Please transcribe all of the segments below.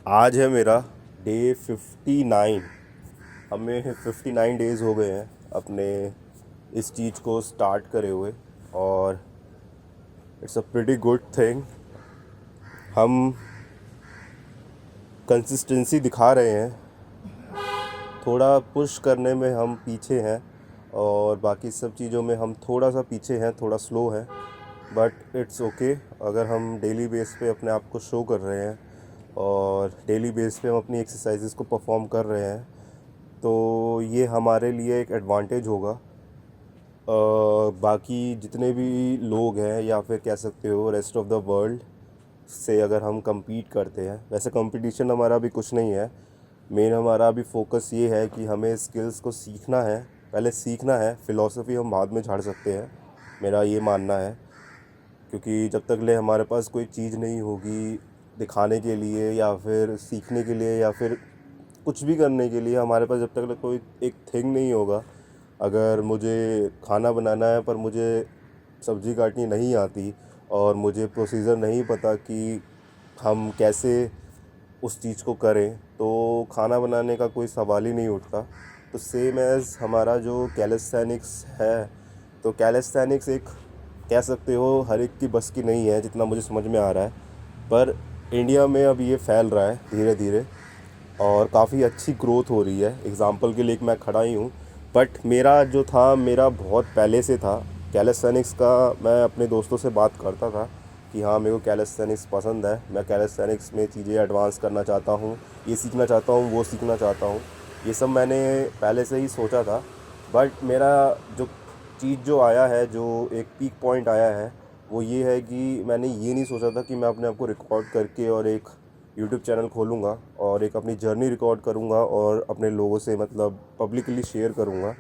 आज है मेरा डे 59। हमें 59 डेज़ हो गए हैं अपने इस चीज़ को स्टार्ट करे हुए। और it's a pretty good thing. हम कंसिस्टेंसी दिखा रहे हैं। थोड़ा पुश करने में हम पीछे हैं और बाकी सब चीज़ों में हम थोड़ा सा पीछे हैं, थोड़ा स्लो है। But it's okay. अगर हम डेली बेस पे अपने आप को शो कर रहे हैं और डेली बेस पे हम अपनी एक्सरसाइजेस को परफॉर्म कर रहे हैं तो ये हमारे लिए एक एडवांटेज होगा। बाकी जितने भी लोग हैं या फिर कह सकते हो रेस्ट ऑफ द वर्ल्ड से अगर हम compete करते हैं, वैसे कंपटीशन हमारा अभी कुछ नहीं है। मेन हमारा अभी फोकस ये है कि हमें स्किल्स को सीखना है, पहले सीखना है। फ़िलॉसफी हम बाद में झाड़ सकते हैं, मेरा ये मानना है। क्योंकि जब तक ले हमारे पास कोई चीज़ नहीं होगी दिखाने के लिए या फिर सीखने के लिए या फिर कुछ भी करने के लिए, हमारे पास जब तक कोई एक थिंग नहीं होगा। अगर मुझे खाना बनाना है पर मुझे सब्ज़ी काटनी नहीं आती और मुझे प्रोसीजर नहीं पता कि हम कैसे उस चीज़ को करें, तो खाना बनाने का कोई सवाल ही नहीं उठता। तो सेम एज़ हमारा जो कैलिस्थेनिक्स है, तो कैलिस्थेनिक्स एक कह सकते हो हर एक की बस की नहीं है, जितना मुझे समझ में आ रहा है। पर इंडिया में अब ये फैल रहा है धीरे धीरे और काफ़ी अच्छी ग्रोथ हो रही है। एग्ज़ाम्पल के लिए एक मैं खड़ा ही हूँ। बट मेरा जो था, मेरा बहुत पहले से था कैलिस्थेनिक्स का। मैं अपने दोस्तों से बात करता था कि हाँ, मेरे को कैलिस्थेनिक्स पसंद है, मैं कैलिस्थेनिक्स में चीज़ें एडवांस करना चाहता हूँ, ये सीखना चाहता हूँ, वो सीखना चाहता हूँ। ये सब मैंने पहले से ही सोचा था। बट मेरा जो चीज़ जो आया है, जो एक पीक पॉइंट आया है, वो ये है कि मैंने ये नहीं सोचा था कि मैं अपने आप को रिकॉर्ड करके और एक यूट्यूब चैनल खोलूँगा और एक अपनी जर्नी रिकॉर्ड करूँगा और अपने लोगों से मतलब पब्लिकली शेयर करूँगा।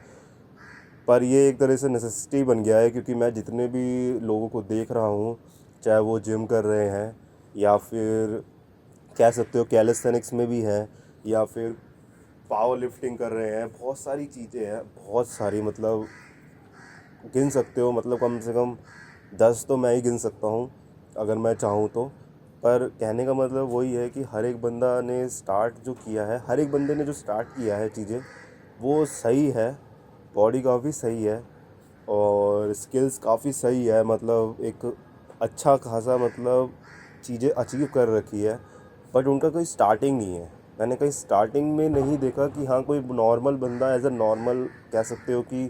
पर ये एक तरह से नेसेसिटी बन गया है, क्योंकि मैं जितने भी लोगों को देख रहा हूँ, चाहे वो जिम कर रहे हैं या फिर कह सकते हो कैलिस्थेनिक्स में भी हैं या फिर पावर लिफ्टिंग कर रहे हैं, बहुत सारी चीज़ें हैं, बहुत सारी मतलब गिन सकते हो, मतलब कम से कम 10 तो मैं ही गिन सकता हूँ अगर मैं चाहूँ तो। पर कहने का मतलब वही है कि हर एक बंदा ने स्टार्ट जो किया है, हर एक बंदे ने जो स्टार्ट किया है चीज़ें, वो सही है। बॉडी काफ़ी सही है और स्किल्स काफ़ी सही है, मतलब एक अच्छा खासा मतलब चीज़ें अचीव कर रखी है। बट उनका कोई स्टार्टिंग नहीं है। मैंने कहीं स्टार्टिंग में नहीं देखा कि हाँ, कोई नॉर्मल बंदा एज अ नॉर्मल कह सकते हो कि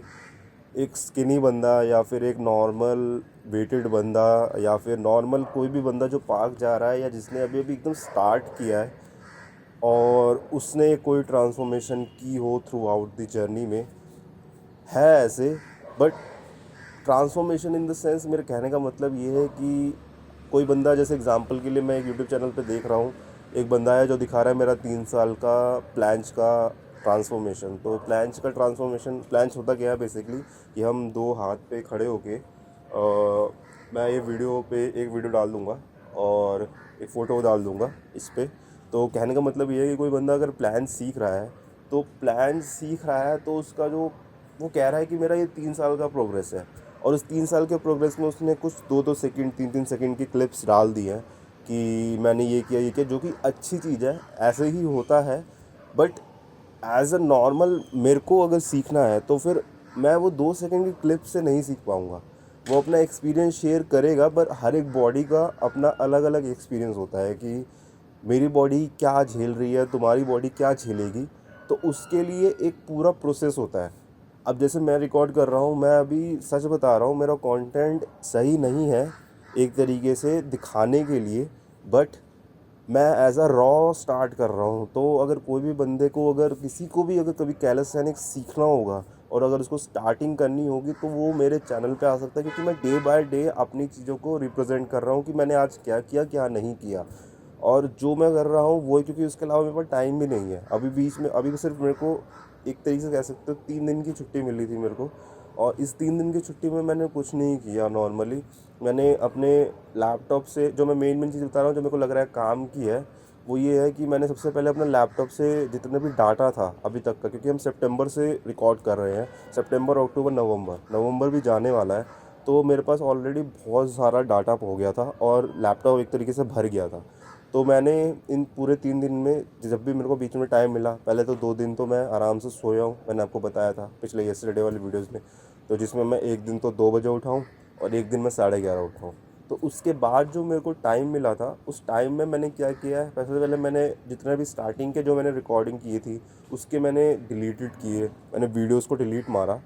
एक स्किनी बंदा या फिर एक नॉर्मल वेटेड बंदा या फिर नॉर्मल कोई भी बंदा जो पार्क जा रहा है या जिसने अभी अभी एकदम स्टार्ट किया है और उसने कोई ट्रांसफॉर्मेशन की हो थ्रू आउट द जर्नी में, है ऐसे। But transformation in the sense, मेरे कहने का मतलब ये है कि कोई बंदा, जैसे एग्जांपल के लिए मैं एक यूट्यूब चैनल पे देख रहा हूँ, एक बंदा है जो दिखा रहा है मेरा 3 साल का प्लांच का ट्रांसफॉर्मेशन। तो प्लांच का ट्रांसफॉर्मेशन, प्लांच होता क्या है बेसिकली कि हम दो हाथ पे खड़े होके मैं ये वीडियो पे एक वीडियो डाल दूँगा और एक फ़ोटो डाल दूँगा इस पे। तो कहने का मतलब ये है कि कोई बंदा अगर प्लान सीख रहा है, तो प्लान सीख रहा है तो उसका जो वो कह रहा है कि मेरा ये 3 साल का प्रोग्रेस है, और उस 3 साल के प्रोग्रेस में उसने कुछ 2-2 सेकंड 3-3 सेकंड की क्लिप्स डाल दी हैं कि मैंने ये किया ये किया, जो कि अच्छी चीज़ है, ऐसे ही होता है। बट एज अ नॉर्मल मेरे को अगर सीखना है तो फिर मैं वो 2 सेकंड की क्लिप से नहीं सीख पाऊँगा। वो अपना एक्सपीरियंस शेयर करेगा, पर हर एक बॉडी का अपना अलग अलग एक्सपीरियंस होता है कि मेरी बॉडी क्या झेल रही है, तुम्हारी बॉडी क्या झेलेगी। तो उसके लिए एक पूरा प्रोसेस होता है। अब जैसे मैं रिकॉर्ड कर रहा हूँ, मैं अभी सच बता रहा हूँ, मेरा कंटेंट सही नहीं है एक तरीके से दिखाने के लिए। बट मैं एज अ रॉ स्टार्ट कर रहा हूँ। तो अगर कोई भी बंदे को, अगर किसी को भी अगर कभी कैलिस्थेनिक्स सीखना होगा और अगर उसको स्टार्टिंग करनी होगी, तो वो मेरे चैनल पे आ सकता है, क्योंकि मैं डे बाय डे अपनी चीज़ों को रिप्रेजेंट कर रहा हूँ कि मैंने आज क्या किया क्या नहीं किया और जो मैं कर रहा हूँ वो, क्योंकि उसके अलावा मेरे पास टाइम भी नहीं है अभी बीच में। अभी भी सिर्फ मेरे को एक तरीके से कह सकते हो 3 दिन की छुट्टी मिली थी मेरे को, और इस 3 दिन की छुट्टी में मैंने कुछ नहीं किया नॉर्मली। मैंने अपने लैपटॉप से, जो मैं मेन चीज़ बता रहा हूँ जो मेरे को लग रहा है काम की है, वो ये है कि मैंने सबसे पहले अपने लैपटॉप से जितने भी डाटा था अभी तक का, क्योंकि हम सितंबर से रिकॉर्ड कर रहे हैं, सितंबर अक्टूबर नवंबर, नवंबर भी जाने वाला है, तो मेरे पास ऑलरेडी बहुत सारा डाटा हो गया था और लैपटॉप एक तरीके से भर गया था। तो मैंने इन पूरे 3 दिन में जब भी मेरे को बीच में टाइम मिला, पहले तो 2 दिन तो मैं आराम से सोया हूँ, मैंने आपको बताया था पिछले येस्टरडे वाली वीडियोज़ में, तो जिसमें मैं एक दिन तो 2 बजे उठा हूँ और एक दिन मैं 11:30 उठा हूँ। तो उसके बाद जो मेरे को टाइम मिला था, उस टाइम में मैंने क्या किया है, सबसे पहले मैंने जितने भी स्टार्टिंग के जो मैंने रिकॉर्डिंग की थी उसके मैंने डिलीटेड किए, मैंने वीडियोज़ को डिलीट मारा,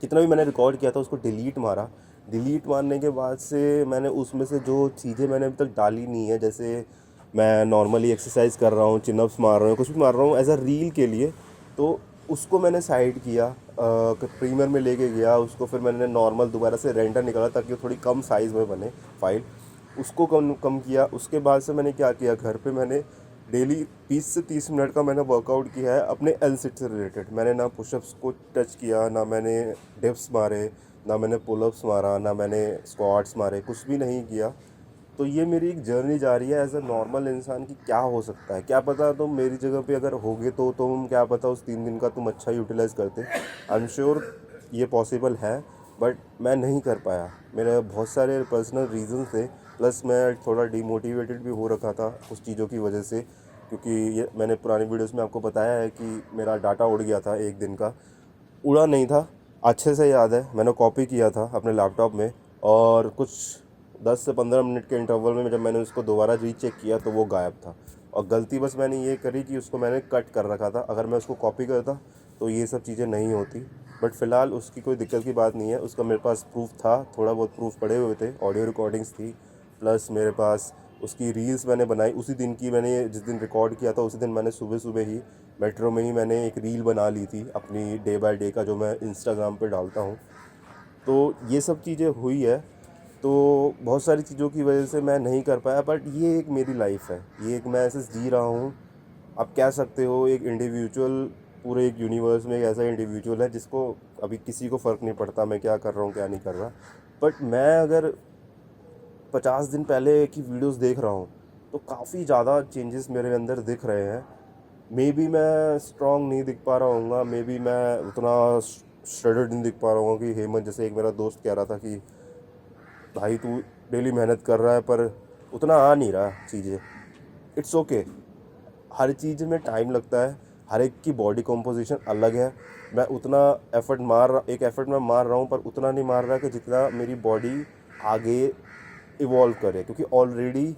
जितना भी मैंने रिकॉर्ड किया था उसको डिलीट मारा। डिलीट मारने के बाद से मैंने उसमें से जो चीज़ें मैंने अभी तक डाली नहीं है, जैसे मैं नॉर्मली एक्सरसाइज कर रहा हूँ, चिनअप्स मार रहा हूँ, कुछ भी मार रहा हूँ एज अ रील के लिए, तो उसको मैंने साइड किया, प्रीमियर में लेके गया उसको, फिर मैंने नॉर्मल दोबारा से रेंडर निकाला ताकि वो थोड़ी कम साइज़ में बने फाइल, उसको कम कम किया। उसके बाद से मैंने क्या किया, घर पे मैंने डेली 20 से 30 मिनट का मैंने वर्कआउट किया है अपने एल सिट से रिलेटेड। मैंने ना पुशअप्स को टच किया, ना मैंने डिप्स मारे, ना मैंने पुलअप्स मारा, ना मैंने स्क्वाट्स मारे, कुछ भी नहीं किया। तो ये मेरी एक जर्नी जा रही है एज अ नॉर्मल इंसान की, क्या हो सकता है, क्या पता तुम मेरी जगह पे अगर होगे तो तुम, क्या पता उस 3 दिन का तुम अच्छा यूटिलाइज़ करते। आई एम श्योर ये पॉसिबल है, बट मैं नहीं कर पाया, मेरे बहुत सारे पर्सनल रीज़न थे, प्लस मैं थोड़ा डिमोटिवेटेड भी हो रखा था कुछ चीज़ों की वजह से, क्योंकि ये मैंने पुरानी वीडियोस में आपको बताया है कि मेरा डाटा उड़ गया था एक दिन का। उड़ा नहीं था, अच्छे से याद है, मैंने कॉपी किया था अपने लैपटॉप में, और कुछ 10 से 15 मिनट के इंटरवल में जब मैंने उसको दोबारा रीचेक किया तो वो गायब था। और गलती बस मैंने ये करी कि उसको मैंने कट कर रखा था, अगर मैं उसको कॉपी करता तो ये सब चीज़ें नहीं होती। बट फ़िलहाल उसकी कोई दिक्कत की बात नहीं है, उसका मेरे पास प्रूफ था, थोड़ा बहुत प्रूफ पड़े हुए थे, ऑडियो रिकॉर्डिंग्स थी, प्लस मेरे पास उसकी रील्स मैंने बनाई उसी दिन की। मैंने जिस दिन रिकॉर्ड किया था उसी दिन मैंने सुबह सुबह ही मेट्रो में ही मैंने एक रील बना ली थी अपनी डे बाय डे का, जो मैं इंस्टाग्राम पे डालता हूँ। तो ये सब चीज़ें हुई है, तो बहुत सारी चीज़ों की वजह से मैं नहीं कर पाया, बट ये एक मेरी लाइफ है, ये एक मैं ऐसे जी रहा हूँ। आप कह सकते हो एक इंडिविजुअल, पूरे एक यूनिवर्स में एक ऐसा इंडिविजुअल है जिसको अभी किसी को फ़र्क नहीं पड़ता मैं क्या कर रहा हूँ क्या नहीं कर रहा। बट मैं अगर 50 दिन पहले की वीडियोस देख रहा हूँ तो काफ़ी ज़्यादा चेंजेस मेरे अंदर दिख रहे हैं। मे बी मैं स्ट्रांग नहीं दिख पा रहा हूँगा, मे बी मैं उतना श्रेडेड नहीं दिख पा रहा हूँ कि हेमंत, जैसे एक मेरा दोस्त कह रहा था कि भाई तू डेली मेहनत कर रहा है पर उतना आ नहीं रहा चीज़ें। इट्स ओके, हर चीज़ में टाइम लगता है, हर एक की बॉडी कॉम्पोजिशन अलग है। मैं उतना एक एफर्ट मैं मार रहा हूँ पर उतना नहीं मार रहा कि जितना मेरी बॉडी आगे इवॉल्व करे, क्योंकि ऑलरेडी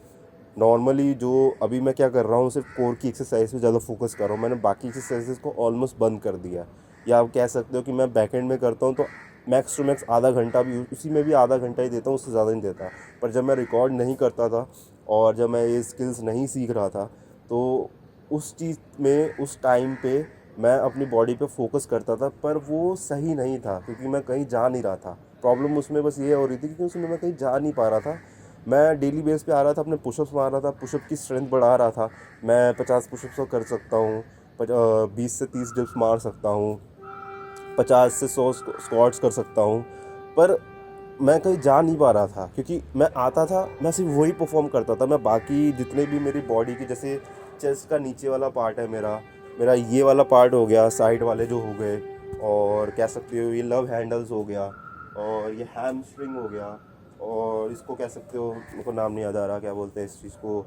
नॉर्मली जो अभी मैं क्या कर रहा हूँ, सिर्फ कोर की एक्सरसाइज पे ज़्यादा फोकस कर रहा हूँ, मैंने बाकी एक्सरसाइजेस को ऑलमोस्ट बंद कर दिया। या आप कह सकते हो कि मैं बैकएंड में करता हूँ तो मैक्स टू मैक्स आधा घंटा भी, उसी में भी आधा घंटा ही देता हूँ, उससे ज़्यादा नहीं देता। पर जब मैं रिकॉर्ड नहीं करता था और जब मैं ये स्किल्स नहीं सीख रहा था तो उस चीज़ में उस टाइम पे मैं अपनी बॉडी पे फोकस करता था, पर वो सही नहीं था क्योंकि मैं कहीं जा नहीं रहा था। प्रॉब्लम उसमें बस ये हो रही थी क्योंकि उसमें मैं कहीं जा नहीं पा रहा था। मैं डेली बेस पे आ रहा था, अपने पुशअप्स मार रहा था, पुशअप की स्ट्रेंथ बढ़ा रहा था, मैं 50 पुशअप्स तो कर सकता हूँ, 20 से 30 डिप्स मार सकता हूँ, 50 से 100 स्क्वाट्स कर सकता हूँ, पर मैं कहीं जा नहीं पा रहा था क्योंकि मैं आता था, मैं सिर्फ वही परफॉर्म करता था। मैं बाकी जितने भी मेरी बॉडी की, जैसे चेस्ट का नीचे वाला पार्ट है मेरा मेरा ये वाला पार्ट हो गया, साइड वाले जो हो गए, और कह सकते हो ये लव हैंडल्स हो गया, और ये हैमस्ट्रिंग हो गया, और इसको कह सकते हो, मेरे को नाम नहीं याद आ रहा क्या बोलते हैं इस चीज़ को,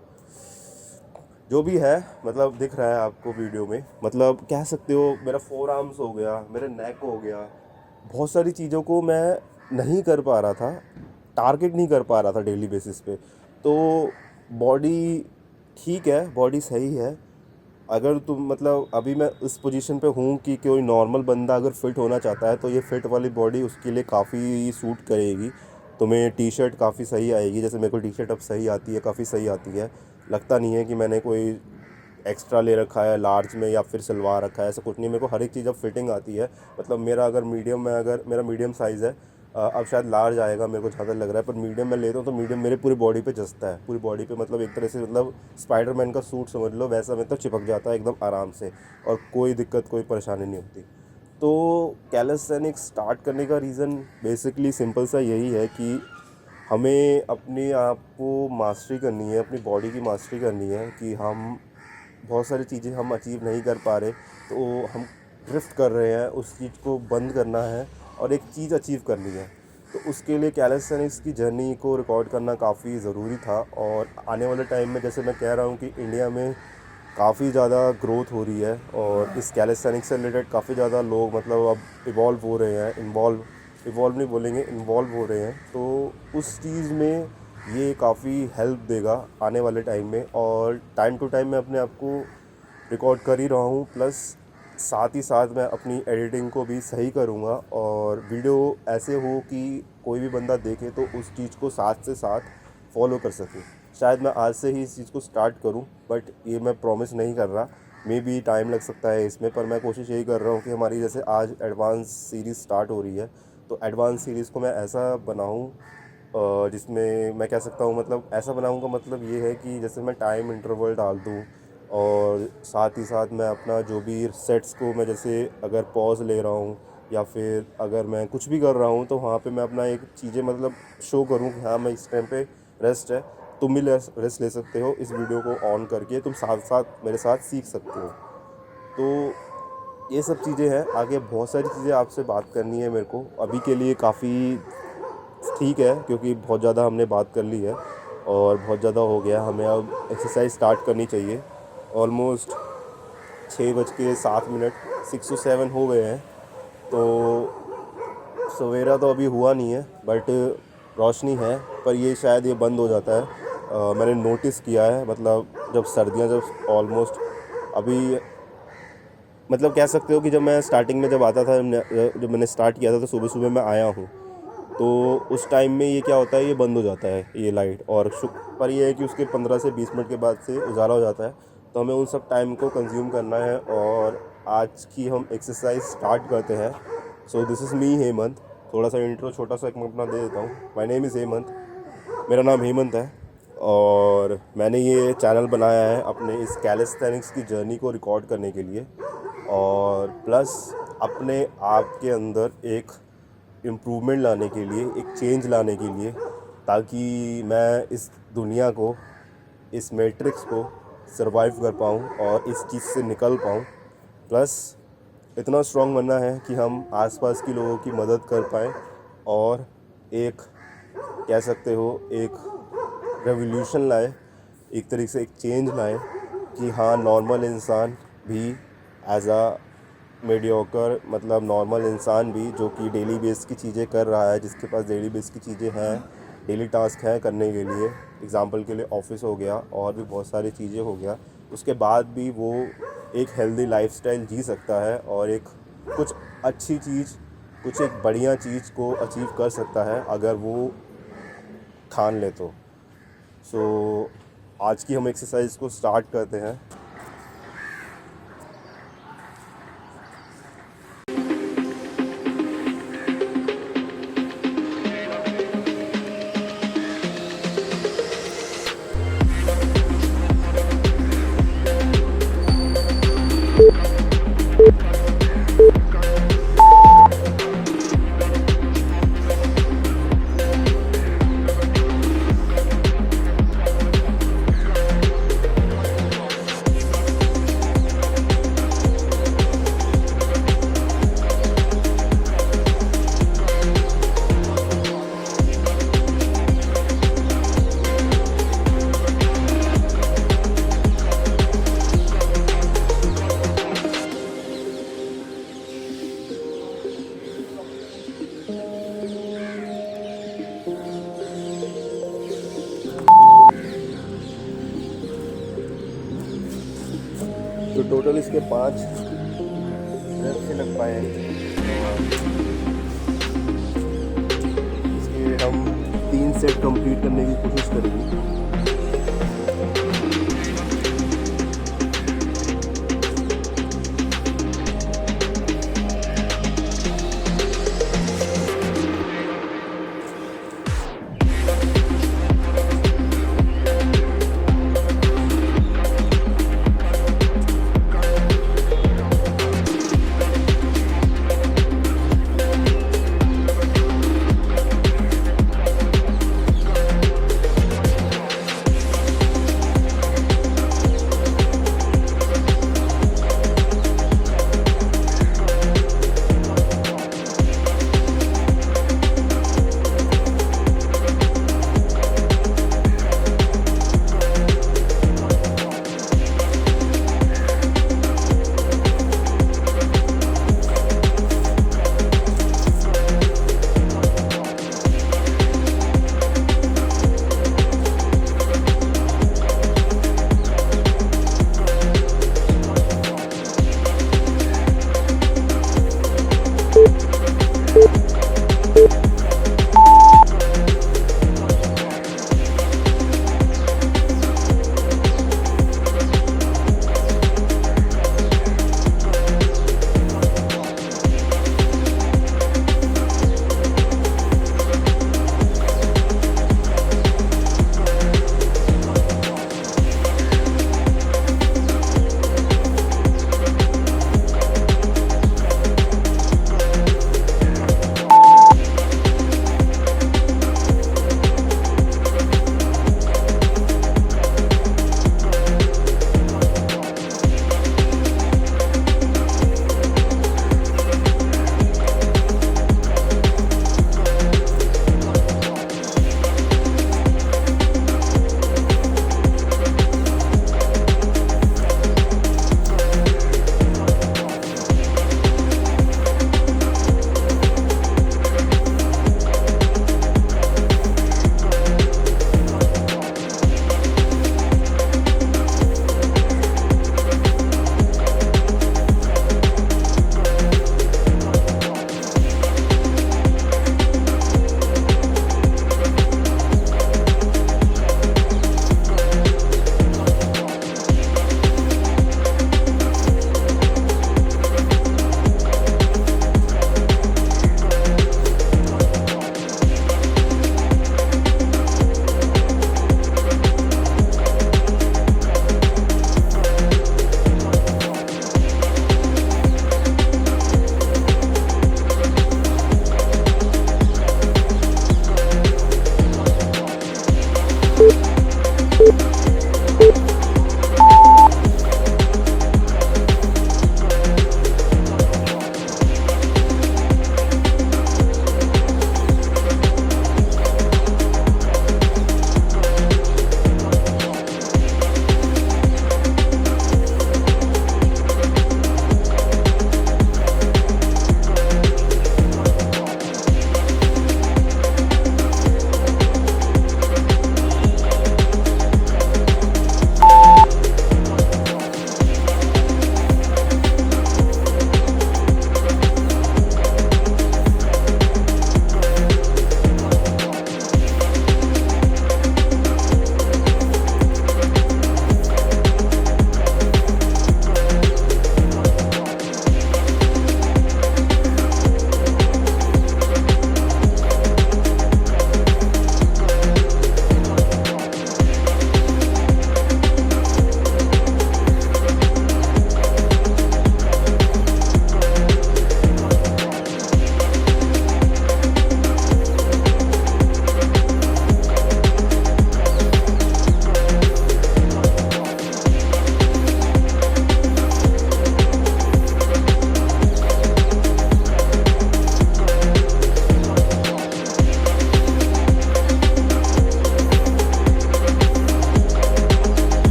जो भी है, मतलब दिख रहा है आपको वीडियो में, मतलब कह सकते हो मेरा फोर आर्म्स हो गया, मेरे नेक हो गया। बहुत सारी चीज़ों को मैं नहीं कर पा रहा था, टारगेट नहीं कर पा रहा था डेली बेसिस पे। तो बॉडी ठीक है, बॉडी सही है। अगर तुम, मतलब अभी मैं इस पोजीशन पे हूँ कि कोई नॉर्मल बंदा अगर फिट होना चाहता है तो ये फिट वाली बॉडी उसके लिए काफ़ी सूट करेगी। तुम्हें टी शर्ट काफ़ी सही आएगी, जैसे मेरे को टी शर्ट अब सही आती है, काफ़ी सही आती है। लगता नहीं है कि मैंने कोई एक्स्ट्रा ले रखा है लार्ज में या फिर सिलवा रखा है, ऐसा कुछ नहीं। मेरे को हर एक चीज़ अब फिटिंग आती है। मतलब मेरा अगर मीडियम में, अगर मेरा मीडियम साइज़ है, अब शायद लार्ज आएगा मेरे को जहाँ तक लग रहा है, पर मीडियम में लेता हूँ तो मीडियम मेरे पूरी बॉडी पे जचता है, पूरी बॉडी पे, मतलब एक तरह से, मतलब स्पाइडरमैन का सूट समझ लो, वैसा मतलब चिपक जाता है एकदम आराम से, और कोई दिक्कत कोई परेशानी नहीं होती। तो कैलिस्थेनिक्स स्टार्ट करने का रीज़न बेसिकली सिंपल सा यही है कि हमें अपने आप को मास्टरी करनी है, अपनी बॉडी की मास्टरी करनी है कि हम बहुत सारी चीज़ें हम अचीव नहीं कर पा रहे, तो हम ड्रिफ्ट कर रहे हैं, उस चीज़ को बंद करना है और एक चीज़ अचीव करनी है। तो उसके लिए कैलिस्थेनिक्स की जर्नी को रिकॉर्ड करना काफ़ी ज़रूरी था। और आने वाले टाइम में जैसे मैं कह रहा हूँ कि इंडिया में काफ़ी ज़्यादा ग्रोथ हो रही है और इस कैलिस्थेनिक्स से रिलेटेड काफ़ी ज़्यादा लोग मतलब अब इवॉल्व हो रहे हैं, इवॉल्व नहीं बोलेंगे, इन्वॉल्व हो रहे हैं। तो उस चीज़ में ये काफ़ी हेल्प देगा आने वाले टाइम में। और टाइम टू टाइम मैं अपने आप को रिकॉर्ड कर ही रहा हूँ, प्लस साथ ही साथ मैं अपनी एडिटिंग को भी सही करूँगा और वीडियो ऐसे हो कि कोई भी बंदा देखे तो उस चीज़ को साथ से साथ फॉलो कर सके। शायद मैं आज से ही इस चीज़ को स्टार्ट करूं, बट ये मैं प्रॉमिस नहीं कर रहा, मे बी टाइम लग सकता है इसमें। पर मैं कोशिश यही कर रहा हूं कि हमारी जैसे आज एडवांस सीरीज़ स्टार्ट हो रही है, तो एडवांस सीरीज़ को मैं ऐसा बनाऊं जिसमें मैं कह सकता हूं, मतलब ऐसा बनाऊंगा, मतलब ये है कि जैसे मैं टाइम इंटरवल डाल दूं और साथ ही साथ मैं अपना जो भी सेट्स को मैं जैसे अगर पॉज ले रहा हूँ या फिर अगर मैं कुछ भी कर रहा हूँ तो वहाँ पे मैं अपना एक चीज़ें मतलब शो करूँ कि हाँ मैं इस टाइम पे रेस्ट है, तुम भी रेस्ट ले सकते हो, इस वीडियो को ऑन करके तुम साथ साथ मेरे साथ सीख सकते हो। तो ये सब चीज़ें हैं, आगे बहुत सारी चीज़ें आपसे बात करनी है मेरे को। अभी के लिए काफ़ी ठीक है क्योंकि बहुत ज़्यादा हमने बात कर ली है और बहुत ज़्यादा हो गया, हमें अब एक्सरसाइज स्टार्ट करनी चाहिए। ऑलमोस्ट 6:07, 6 to 7 हो गए हैं। तो सवेरा तो अभी हुआ नहीं है, बट रोशनी है, पर ये शायद ये बंद हो जाता है। मैंने नोटिस किया है, मतलब जब सर्दियाँ जब ऑलमोस्ट अभी, मतलब कह सकते हो कि जब मैं स्टार्टिंग में जब आता था, जब मैंने स्टार्ट किया था तो सुबह सुबह मैं आया हूँ, तो उस टाइम में ये क्या होता है, ये बंद हो जाता है ये लाइट। और पर ये है कि उसके 15 से 20 मिनट के बाद से उजाला हो जाता है, तो हमें उन सब टाइम को कंज्यूम करना है। और आज की हम एक्सरसाइज स्टार्ट करते हैं। So this is me Hemant. थोड़ा सा इंट्रो छोटा सा एक मैं अपना दे देता हूँ। माय नेम इज़ हेमंत, मेरा नाम हेमंत है और मैंने ये चैनल बनाया है अपने इस कैलिस्थेनिक्स की जर्नी को रिकॉर्ड करने के लिए और प्लस अपने आप के अंदर एक इम्प्रूवमेंट लाने के लिए, एक चेंज लाने के लिए, ताकि मैं इस दुनिया को, इस मैट्रिक्स को सरवाइव कर पाऊँ और इस चीज़ से निकल पाऊँ। प्लस इतना स्ट्रॉन्ग बनना है कि हम आसपास के लोगों की मदद कर पाएँ और एक, कह सकते हो, एक रेवोल्यूशन लाए, एक तरीके से एक चेंज लाए कि हाँ नॉर्मल इंसान भी एज आ मीडियोकर, मतलब नॉर्मल इंसान भी जो कि डेली बेस की चीज़ें कर रहा है, जिसके पास डेली बेस की चीज़ें हैं, डेली टास्क हैं करने के लिए, एग्ज़ाम्पल के लिए ऑफिस हो गया और भी बहुत सारी चीज़ें हो गया, उसके बाद भी वो एक हेल्दी लाइफस्टाइल जी सकता है और एक कुछ अच्छी चीज़, कुछ एक बढ़िया चीज़ को अचीव कर सकता है अगर वो ठान ले तो। सो आज की हम एक्सरसाइज को स्टार्ट करते हैं। तो टोटल इसके 5 रेप्स लग पाए हैं और इसके हम 3 सेट कंप्लीट करने की कोशिश करेंगे।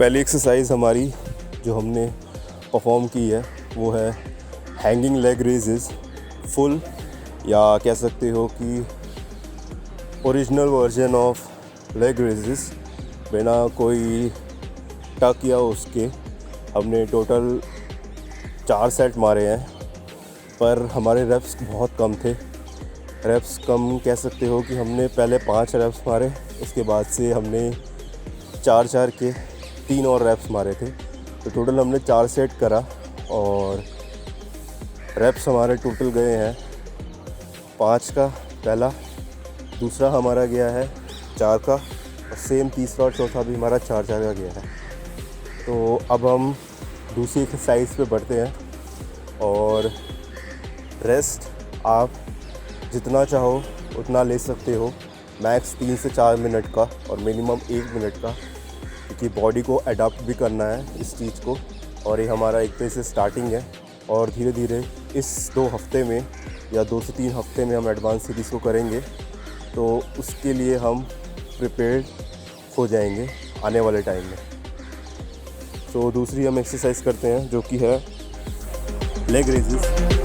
पहली एक्सरसाइज हमारी जो हमने परफॉर्म की है वो है हैंगिंग लेग रेजेस फुल, या कह सकते हो कि original version of leg raises, बिना कोई टक या उसके। हमने टोटल 4 सेट मारे हैं, पर हमारे रेप्स बहुत कम थे। रेप्स कम कह सकते हो कि हमने पहले 5 रेप्स मारे, उसके बाद से हमने 4 के 3 और रेप्स मारे थे। तो टोटल हमने 4 सेट करा और रेप्स हमारे टोटल गए हैं 5 का पहला, दूसरा हमारा गया है 4 का, और सेम तीसरा और चौथा भी हमारा 4 का गया है। तो अब हम दूसरी एक्सरसाइज पे बढ़ते हैं, और रेस्ट आप जितना चाहो उतना ले सकते हो, मैक्स 3 से 4 मिनट का और मिनिमम 1 मिनट का, क्योंकि बॉडी को अडाप्ट भी करना है इस चीज़ को। और ये हमारा एक तरह से स्टार्टिंग है, और धीरे धीरे इस 2 हफ्ते में या 2 से 3 हफ्ते में हम एडवांस सीरीज़ को करेंगे, तो उसके लिए हम प्रिपेयर्ड हो जाएंगे आने वाले टाइम में। तो दूसरी हम एक्सरसाइज करते हैं जो कि है लेग रेजेस।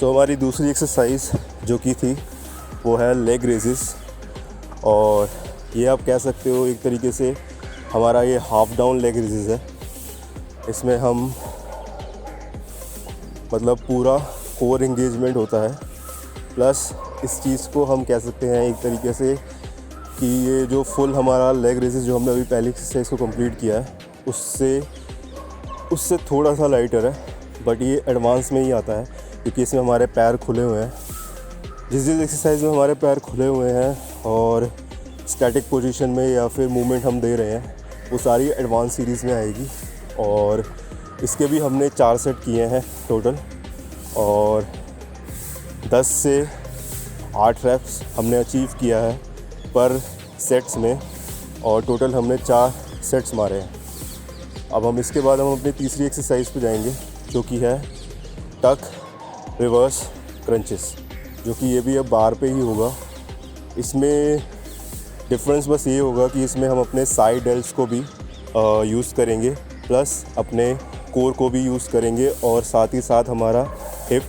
सो हमारी दूसरी एक्सरसाइज जो की थी वो है लेग रेजेस, और ये आप कह सकते हो एक तरीके से हमारा ये हाफ डाउन लेग रेजेस है। इसमें हम मतलब पूरा कोर एंगेजमेंट होता है, प्लस इस चीज़ को हम कह सकते हैं एक तरीके से कि ये जो फुल हमारा लेग रेजेस जो हमने अभी पहली एक्सरसाइज को कंप्लीट किया है उससे थोड़ा सा लाइटर है, बट ये एडवांस में ही आता है क्योंकि इसमें हमारे पैर खुले हुए हैं। जिस एक्सरसाइज में हमारे पैर खुले हुए हैं और स्टैटिक पोजीशन में या फिर मूवमेंट हम दे रहे हैं वो सारी एडवांस सीरीज़ में आएगी। और इसके भी हमने 4 सेट किए हैं टोटल, और 10 से 8 रेप्स हमने अचीव किया है पर सेट्स में, और टोटल हमने 4 सेट्स मारे हैं। अब हम इसके बाद हम अपनी तीसरी एक्सरसाइज पे जाएंगे जो कि है टक रिवर्स क्रंचेस, जो कि ये भी अब बार पे ही होगा। इसमें डिफरेंस बस ये होगा कि इसमें हम अपने साइड डेल्ट्स को भी यूज़ करेंगे, प्लस अपने कोर को भी यूज़ करेंगे, और साथ ही साथ हमारा हिप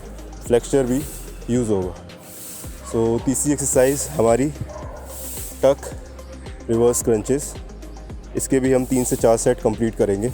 फ्लेक्सचर भी यूज़ होगा। सो तीसरी एक्सरसाइज हमारी टक रिवर्स क्रंचेस, इसके भी हम 3 से 4 सेट कंप्लीट करेंगे।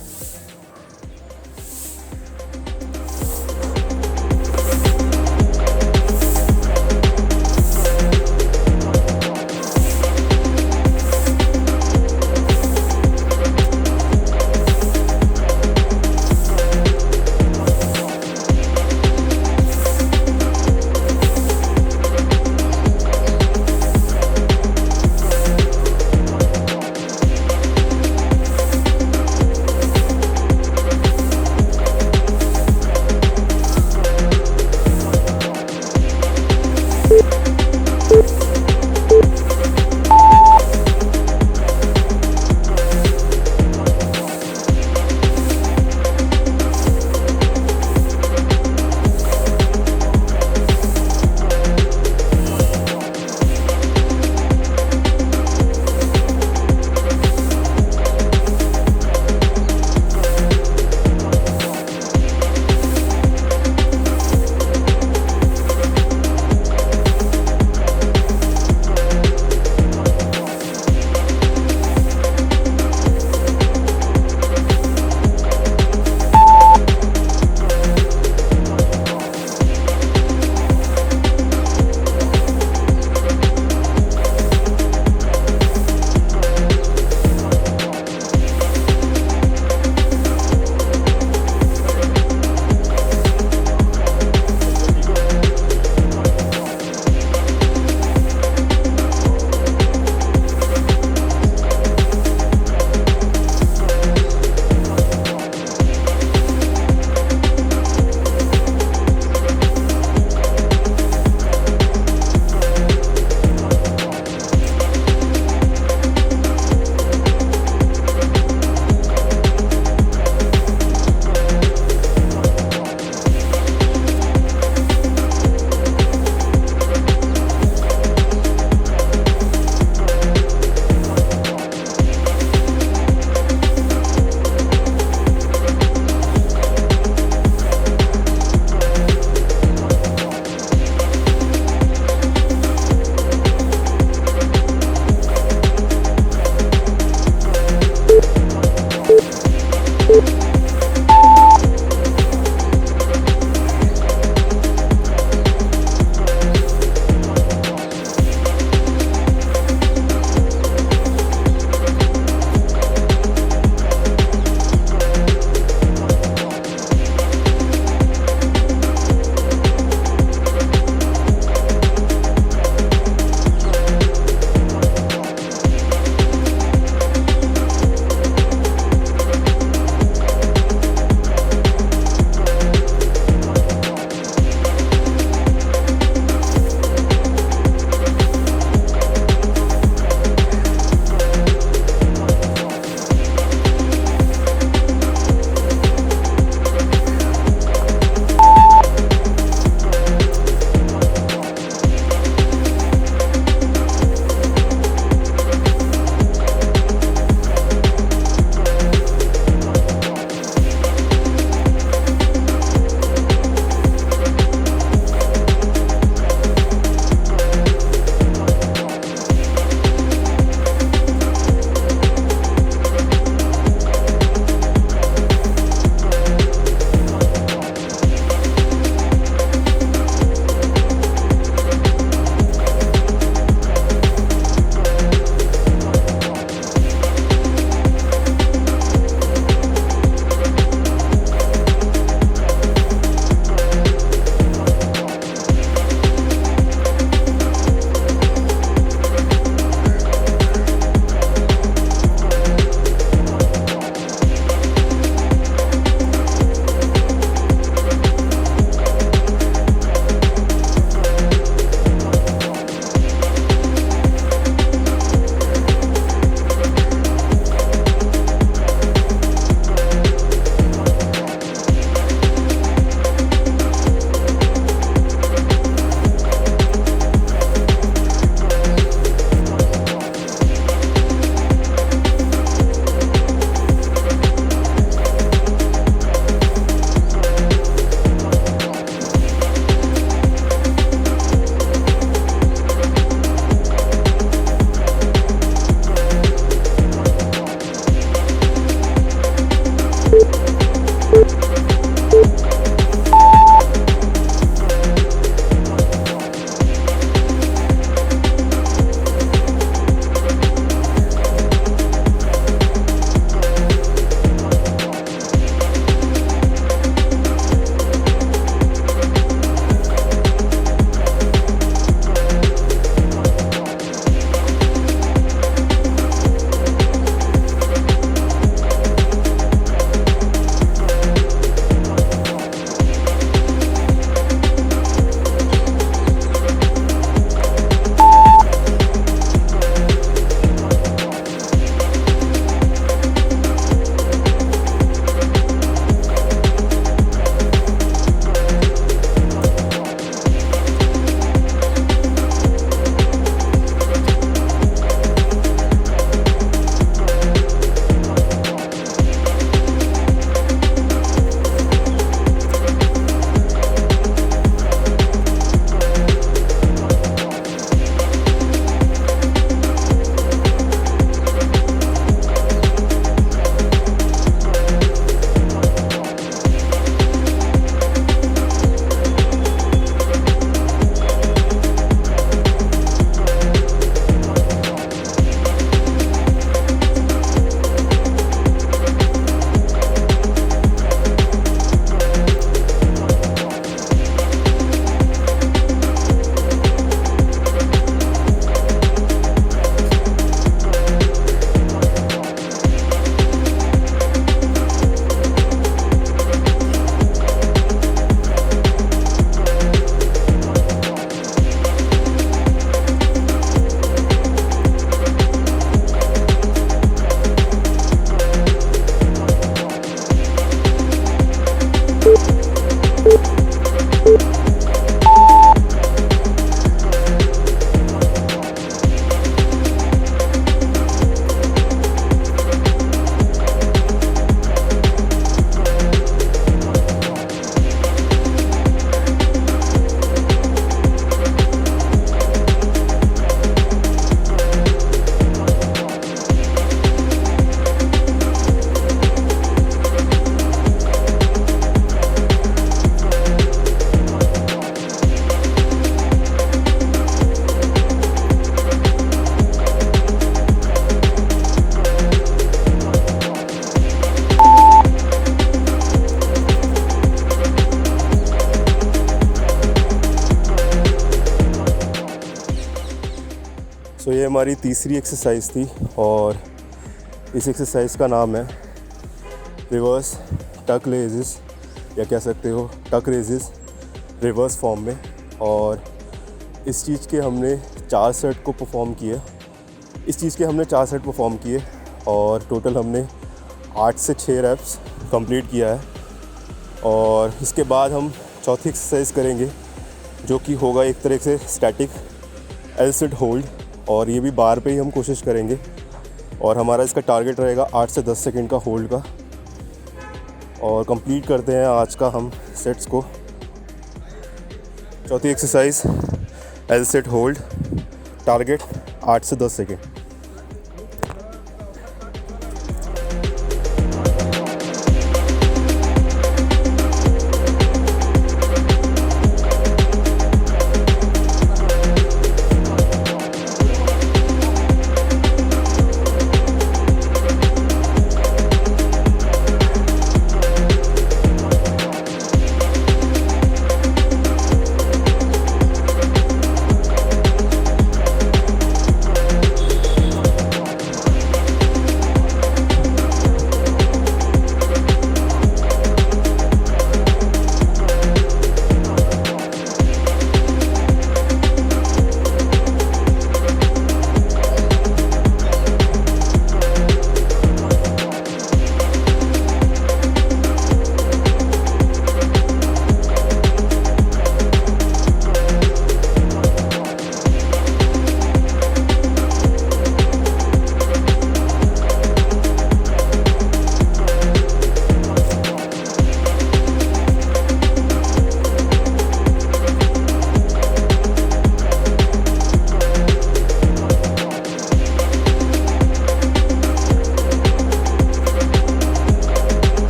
सो ये हमारी तीसरी एक्सरसाइज थी और इस एक्सरसाइज का नाम है रिवर्स टक रेजेस, या कह सकते हो टक रेजेस रिवर्स फॉर्म में। और इस चीज़ के हमने 4 सेट को परफॉर्म किए। और टोटल हमने 8 से 6 रैप्स कंप्लीट किया है। और इसके बाद हम चौथी एक्सरसाइज करेंगे जो कि होगा एक तरह से स्टैटिक एल सिट होल्ड, और ये भी बार पे ही हम कोशिश करेंगे। और हमारा इसका टारगेट रहेगा 8 से 10 सेकंड का होल्ड का। और कंप्लीट करते हैं आज का हम सेट्स को। चौथी exercise L sit hold, target 8 से 10 सेकंड।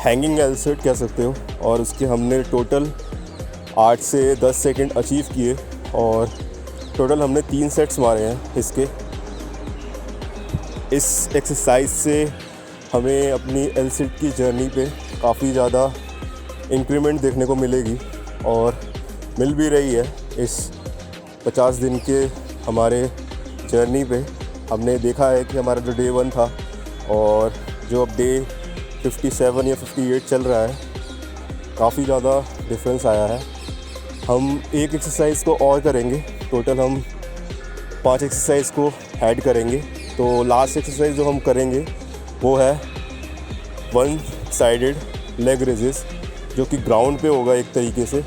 हैंगिंग एल सेट कह सकते हो, और उसके हमने टोटल 8 से 10 सेकंड अचीव किए और टोटल हमने 3 सेट्स मारे हैं इसके। इस एक्सरसाइज से हमें अपनी एल सेट की जर्नी पे काफ़ी ज़्यादा इंक्रीमेंट देखने को मिलेगी और मिल भी रही है। इस 50 दिन के हमारे जर्नी पे हमने देखा है कि हमारा जो डे 1 था और जो अब डे 57 या 58 चल रहा है, काफ़ी ज़्यादा डिफरेंस आया है। हम एक एक्सरसाइज को और करेंगे, टोटल हम 5 एक्सरसाइज को ऐड करेंगे। तो लास्ट एक्सरसाइज जो हम करेंगे वो है 1 साइडेड लेग रेजेस, जो कि ग्राउंड पे होगा एक तरीके से।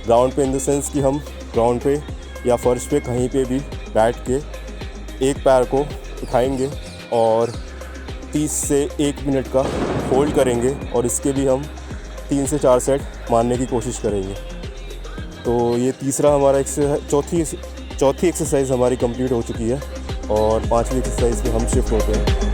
ग्राउंड पे इन द सेंस कि हम ग्राउंड पे या फर्श पे कहीं पे भी बैठ के एक पैर को उठाएंगे और 30 से 1 मिनट का होल्ड करेंगे और इसके भी हम 3 से 4 सेट मारने की कोशिश करेंगे। तो ये तीसरा हमारा चौथी एक्सरसाइज हमारी कंप्लीट हो चुकी है और 5वीं एक्सरसाइज में हम शिफ्ट होते हैं।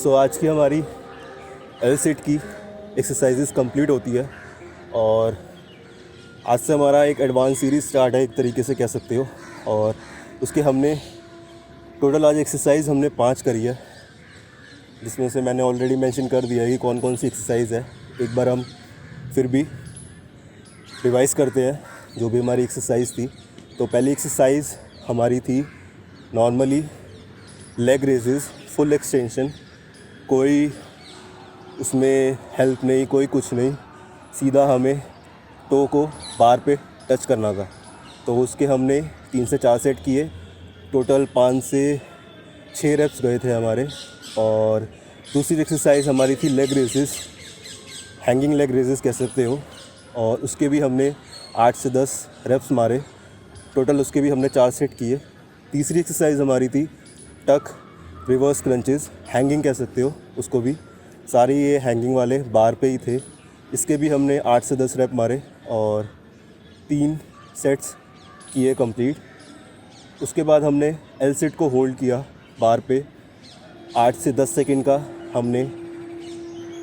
सो आज की हमारी एल सिट की एक्सरसाइजेस कंप्लीट होती है और आज से हमारा एक एडवांस सीरीज़ स्टार्ट है, एक तरीके से कह सकते हो। और उसके हमने टोटल आज एक्सरसाइज हमने 5 करी है, जिसमें से मैंने ऑलरेडी मेंशन कर दिया है कि कौन कौन सी एक्सरसाइज है। एक बार हम फिर भी रिवाइज़ करते हैं जो भी हमारी एक्सरसाइज थी। तो पहली एक्सरसाइज हमारी थी normally leg raises full extension, कोई उसमें हेल्प नहीं, कोई कुछ नहीं, सीधा हमें टो को बार पे टच करना था। तो उसके हमने 3 से 4 सेट किए, टोटल 5 से 6 रेप्स गए थे हमारे। और दूसरी एक्सरसाइज हमारी थी leg raises, hanging leg raises कह सकते हो, और उसके भी हमने 8 से 10 रेप्स मारे, टोटल उसके भी हमने 4 सेट किए। तीसरी एक्सरसाइज हमारी थी टक रिवर्स क्रंचेस, हैंगिंग कह सकते हो उसको भी, सारे ये हैंगिंग वाले बार पे ही थे। इसके भी हमने 8 से 10 रेप मारे और 3 सेट्स किए कंप्लीट। उसके बाद हमने एल सिट को होल्ड किया बार पे, 8 से 10 सेकंड का हमने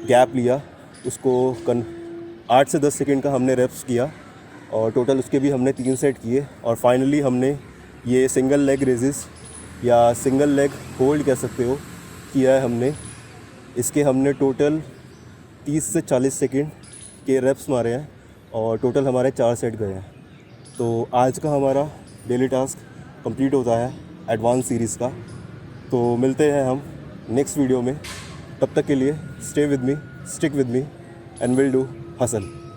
गैप लिया, उसको 8 से 10 सेकंड का हमने रेप्स किया और टोटल उसके भी हमने 3 सेट किए। और फाइनली हमने ये सिंगल लेग रेजेस या सिंगल लेग होल्ड कह सकते हो किया है हमने। इसके हमने टोटल 30 से 40 सेकंड के रेप्स मारे हैं और टोटल हमारे 4 सेट गए हैं। तो आज का हमारा डेली टास्क कंप्लीट होता है एडवांस सीरीज़ का। तो मिलते हैं हम नेक्स्ट वीडियो में, तब तक के लिए stay with me, stick with me and will do hustle.